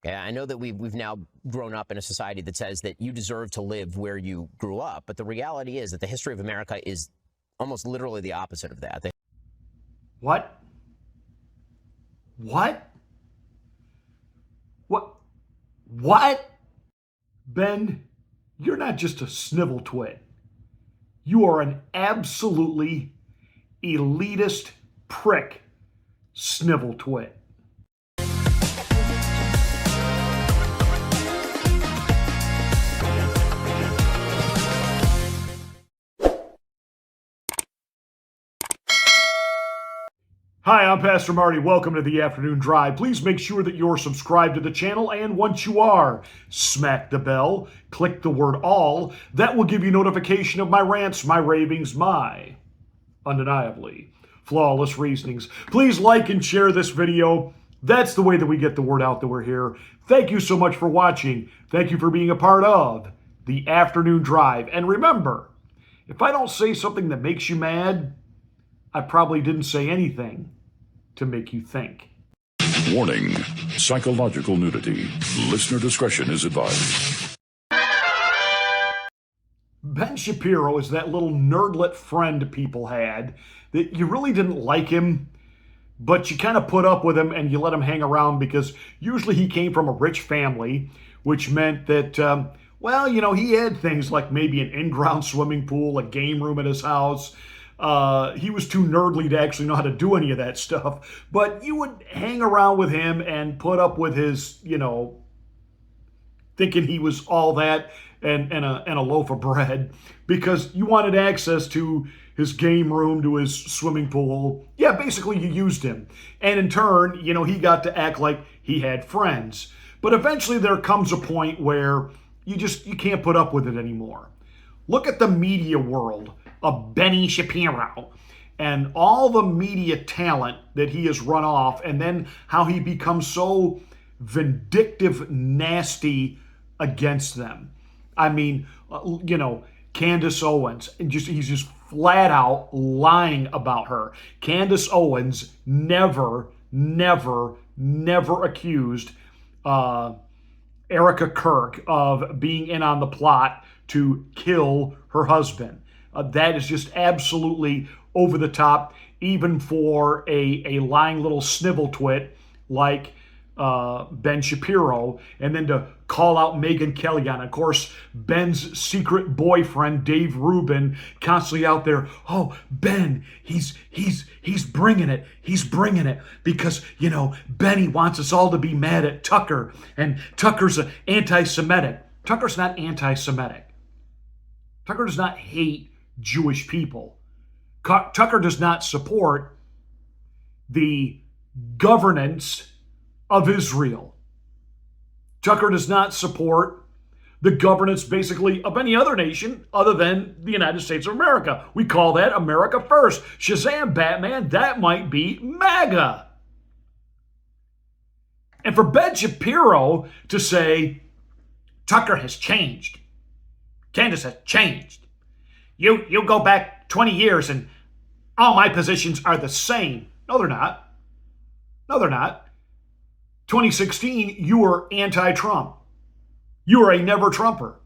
Yeah, I know that we've now grown up in a society that says that you deserve to live where you grew up, but the reality is that the history of America is almost literally the opposite of that. What? What? What? What? Ben, you're not just a snivel twit. You are an absolutely elitist prick snivel twit. Hi, I'm Pastor Marty. Welcome to the Afternoon Drive. Please make sure that you're subscribed to the channel, and once you are, smack the bell, click the word all. That will give you notification of my rants, my ravings, my undeniably flawless reasonings. Please like and share this video. That's the way that we get the word out that we're here. Thank you so much for watching. Thank you for being a part of the Afternoon Drive. And remember, if I don't say something that makes you mad, I probably didn't say anything to make you think. Warning, psychological nudity. Listener discretion is advised. Ben Shapiro is that little nerdlet friend people had that you really didn't like him, but you kind of put up with him and you let him hang around because usually he came from a rich family, which meant that, he had things like maybe an in-ground swimming pool, a game room at his house. He was too nerdly to actually know how to do any of that stuff. But you would hang around with him and put up with his, thinking he was all that and a loaf of bread because you wanted access to his game room, to his swimming pool. Yeah, basically you used him. And in turn, he got to act like he had friends. But eventually there comes a point where you can't put up with it anymore. Look at the media world of Ben Shapiro and all the media talent that he has run off, and then how he becomes so vindictive, nasty against them. I mean, Candace Owens, and he's just flat out lying about her. Candace Owens never accused Erica Kirk of being in on the plot to kill her husband. That is just absolutely over the top, even for a lying little snivel twit like Ben Shapiro, and then to call out Megyn Kelly on. Of course, Ben's secret boyfriend, Dave Rubin, constantly out there, oh, Ben, he's bringing it. He's bringing it because, Benny wants us all to be mad at Tucker, and Tucker's anti-Semitic. Tucker's not anti-Semitic. Tucker does not hate Jewish people. Tucker does not support the governance of Israel. Tucker does not support the governance, basically, of any other nation other than the United States of America. We call that America First. Shazam, Batman, that might be MAGA. And for Ben Shapiro to say, Tucker has changed, Candace has changed. You go back 20 years and all my positions are the same. No, they're not. No, they're not. 2016, you were anti-Trump. You were a never-Trumper.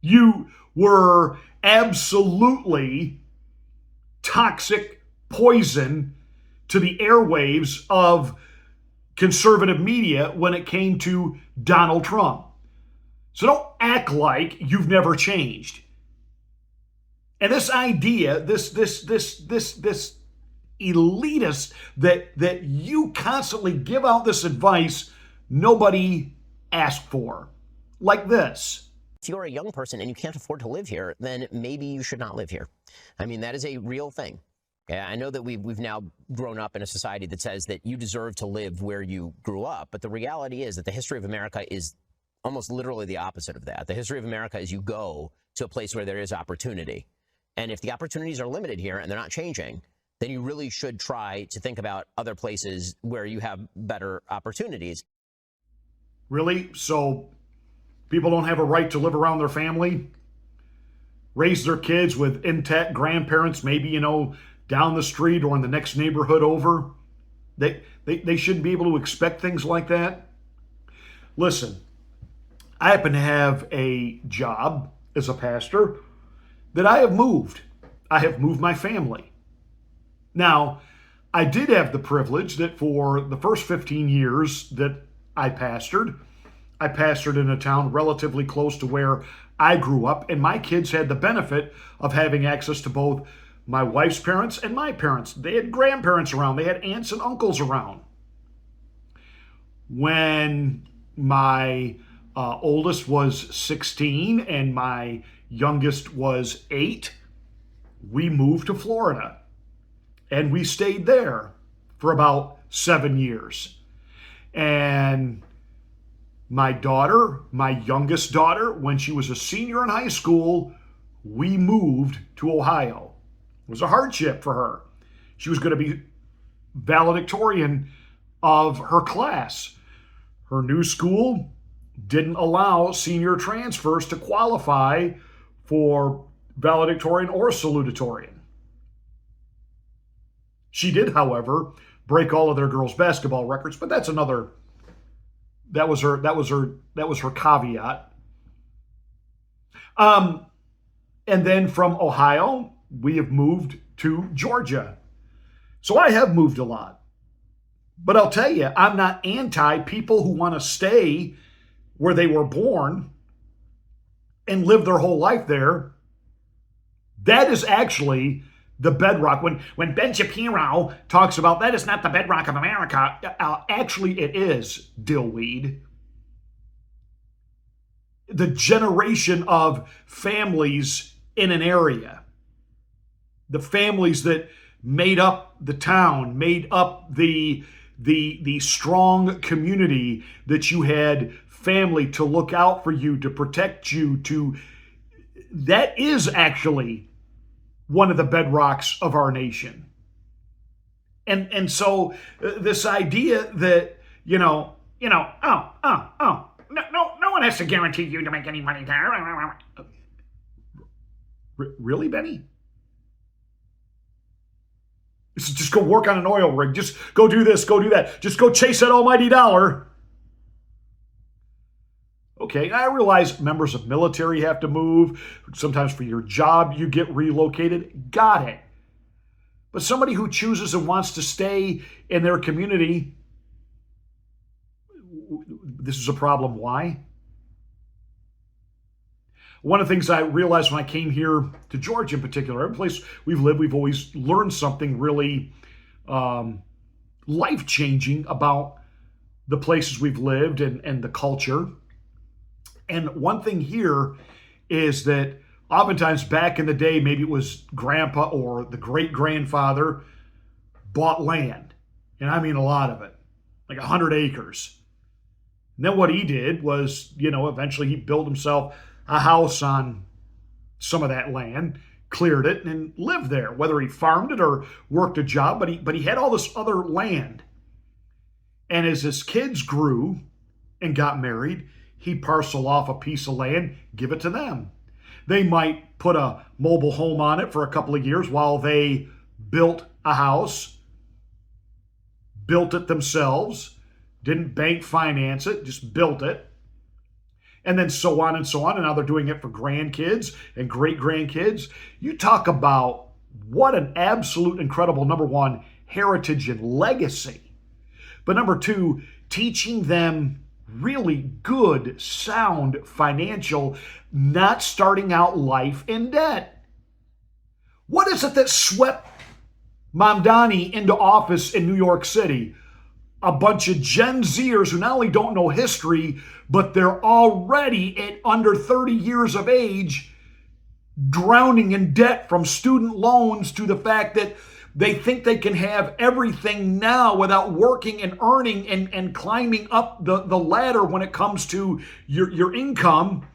You were absolutely toxic poison to the airwaves of conservative media when it came to Donald Trump. So don't act like you've never changed. And this idea, this elitist that you constantly give out this advice nobody asked for, like this. If you're a young person and you can't afford to live here, then maybe you should not live here. I mean, that is a real thing. Yeah, I know that we've now grown up in a society that says that you deserve to live where you grew up, but the reality is that the history of America is almost literally the opposite of that. The history of America is you go to a place where there is opportunity. And if the opportunities are limited here and they're not changing, then you really should try to think about other places where you have better opportunities. Really? So people don't have a right to live around their family? Raise their kids with intact grandparents, maybe, down the street or in the next neighborhood over? They shouldn't be able to expect things like that? Listen, I happen to have a job as a pastor that I have moved. I have moved my family. Now, I did have the privilege that for the first 15 years that I pastored in a town relatively close to where I grew up, and my kids had the benefit of having access to both my wife's parents and my parents. They had grandparents around, they had aunts and uncles around. When my oldest was 16 and my youngest was 8, we moved to Florida. And we stayed there for about 7 years. And my daughter, my youngest daughter, when she was a senior in high school, we moved to Ohio. It was a hardship for her. She was going to be valedictorian of her class. Her new school didn't allow senior transfers to qualify for valedictorian or salutatorian. She did, however, break all of their girls' basketball records, but that's another. That was her caveat. And then from Ohio, we have moved to Georgia. So I have moved a lot. But I'll tell you, I'm not anti people who want to stay where they were born and live their whole life there. That is actually the bedrock. When Ben Shapiro talks about that is not the bedrock of America, actually it is, dillweed. The generation of families in an area. The families that made up the town, made up the strong community that you had family to look out for you, to protect you, that is actually one of the bedrocks of our nation. And so this idea that, no one has to guarantee you to make any money there. Really, Benny? Just go work on an oil rig. Just go do this, go do that. Just go chase that almighty dollar. Okay, I realize members of military have to move. Sometimes for your job, you get relocated. Got it. But somebody who chooses and wants to stay in their community, this is a problem. Why? One of the things I realized when I came here to Georgia in particular, every place we've lived, we've always learned something really life-changing about the places we've lived and the culture. And one thing here is that oftentimes back in the day, maybe it was grandpa or the great-grandfather bought land. And I mean a lot of it, like 100 acres. And then what he did was, eventually he built himself a house on some of that land, cleared it, and lived there, whether he farmed it or worked a job, but he had all this other land. And as his kids grew and got married, he'd parcel off a piece of land, give it to them. They might put a mobile home on it for a couple of years while they built a house, built it themselves, didn't bank finance it, just built it. And then so on and so on. And now they're doing it for grandkids and great-grandkids. You talk about what an absolute incredible, number one, heritage and legacy. But number two, teaching them really good, sound financial, not starting out life in debt. What is it that swept Mamdani into office in New York City? A bunch of Gen Zers who not only don't know history, but they're already at under 30 years of age, drowning in debt from student loans to the fact that they think they can have everything now without working and earning and climbing up the ladder when it comes to your income.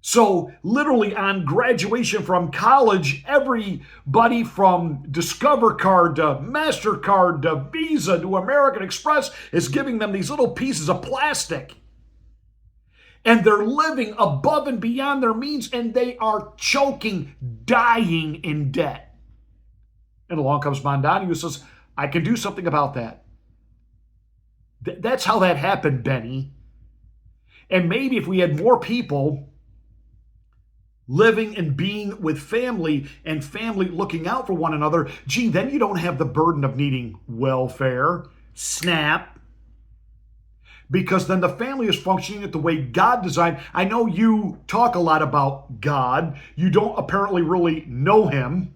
So literally on graduation from college, everybody from Discover Card to MasterCard to Visa to American Express is giving them these little pieces of plastic. And they're living above and beyond their means, and they are choking, dying in debt. And along comes Mamdani who says, I can do something about that. That's how that happened, Benny. And maybe if we had more people living and being with family and family looking out for one another, gee, then you don't have the burden of needing welfare, SNAP, because then the family is functioning at the way God designed. I know you talk a lot about God. You don't apparently really know him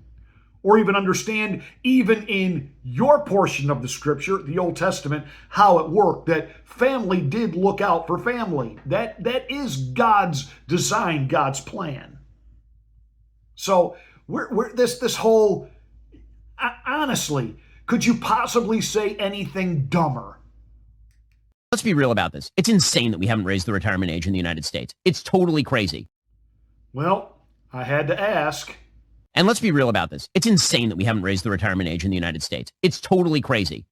or even understand, even in your portion of the scripture, the Old Testament, how it worked, that family did look out for family. That is God's design, God's plan. So we're this whole, honestly, could you possibly say anything dumber? Let's be real about this. It's insane that we haven't raised the retirement age in the United States. It's totally crazy. Well, I had to ask. And let's be real about this. It's insane that we haven't raised the retirement age in the United States. It's totally crazy.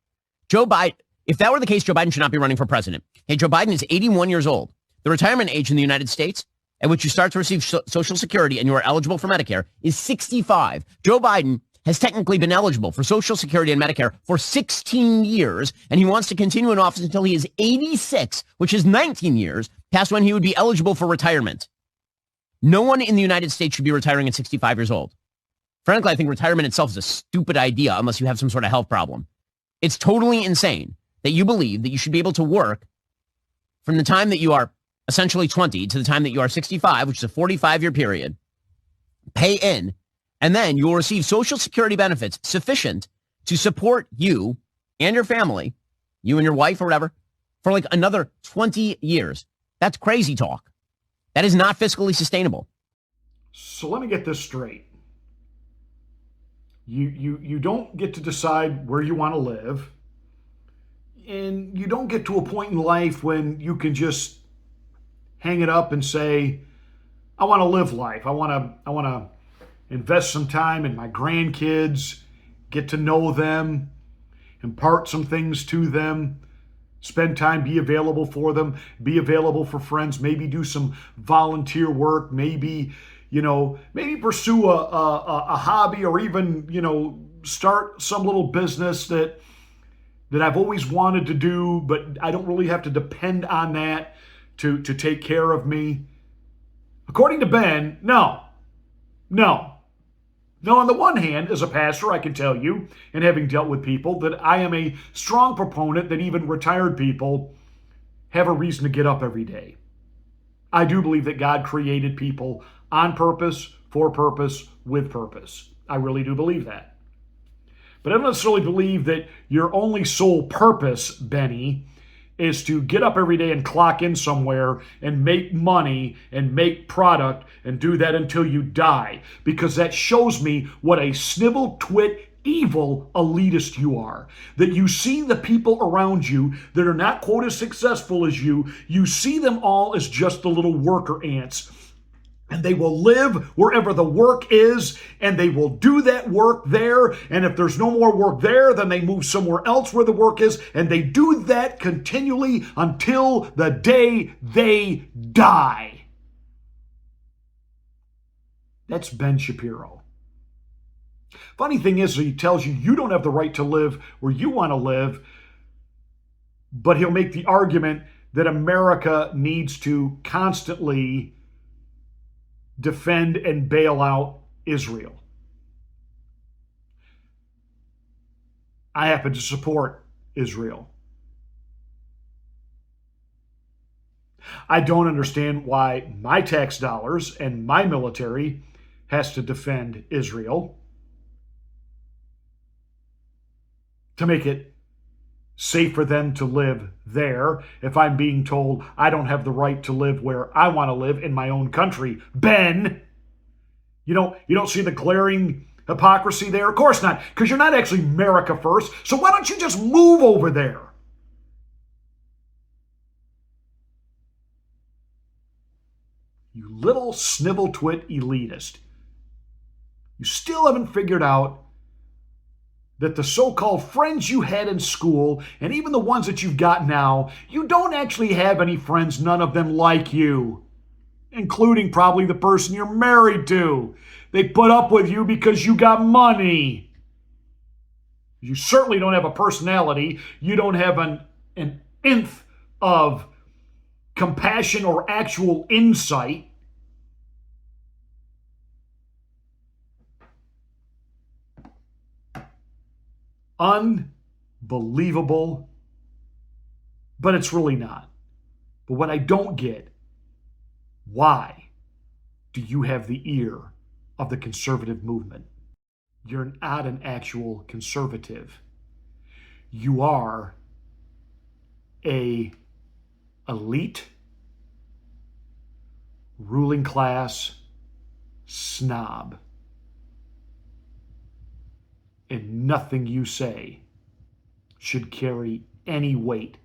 Joe Biden, if that were the case, Joe Biden should not be running for president. Hey, Joe Biden is 81 years old. The retirement age in the United States at which you start to receive Social Security and you are eligible for Medicare is 65. Joe Biden has technically been eligible for Social Security and Medicare for 16 years, and he wants to continue in office until he is 86, which is 19 years past when he would be eligible for retirement. No one in the United States should be retiring at 65 years old. Frankly, I think retirement itself is a stupid idea unless you have some sort of health problem. It's totally insane that you believe that you should be able to work from the time that you are essentially 20 to the time that you are 65, which is a 45-year period, pay in, and then you will receive Social Security benefits sufficient to support you and your family, you and your wife or whatever, for like another 20 years. That's crazy talk. That is not fiscally sustainable. So let me get this straight. You don't get to decide where you want to live, and you don't get to a point in life when you can just hang it up and say, I want to live life. I want to invest some time in my grandkids, get to know them, impart some things to them, spend time, be available for them, be available for friends, maybe do some volunteer work, maybe pursue a hobby, or even, start some little business that I've always wanted to do, but I don't really have to depend on that to take care of me. According to Ben, no. Now, on the one hand, as a pastor, I can tell you, and having dealt with people, that I am a strong proponent that even retired people have a reason to get up every day. I do believe that God created people on purpose, for purpose, with purpose. I really do believe that. But I don't necessarily believe that your only sole purpose, Benny, is to get up every day and clock in somewhere and make money and make product and do that until you die. Because that shows me what a snivel twit, evil elitist you are. That you see the people around you that are not quote as successful as you see them all as just the little worker ants. And they will live wherever the work is, and they will do that work there. And if there's no more work there, then they move somewhere else where the work is. And they do that continually until the day they die. That's Ben Shapiro. Funny thing is, he tells you you don't have the right to live where you want to live, but he'll make the argument that America needs to constantly defend and bail out Israel. I happen to support Israel. I don't understand why my tax dollars and my military has to defend Israel to make it safe for them to live there if I'm being told I don't have the right to live where I want to live in my own country. Ben, you don't see the glaring hypocrisy there? Of course not, because you're not actually America first. So why don't you just move over there? You little snivel twit elitist. You still haven't figured out that the so-called friends you had in school, and even the ones that you've got now, you don't actually have any friends, none of them like you, including probably the person you're married to. They put up with you because you got money. You certainly don't have a personality. You don't have an nth of compassion or actual insight. Unbelievable, but it's really not. But what I don't get, why do you have the ear of the conservative movement? You're not an actual conservative. You are a elite, ruling class snob. And nothing you say should carry any weight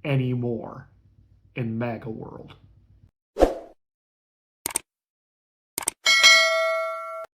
anymore in MAGA world.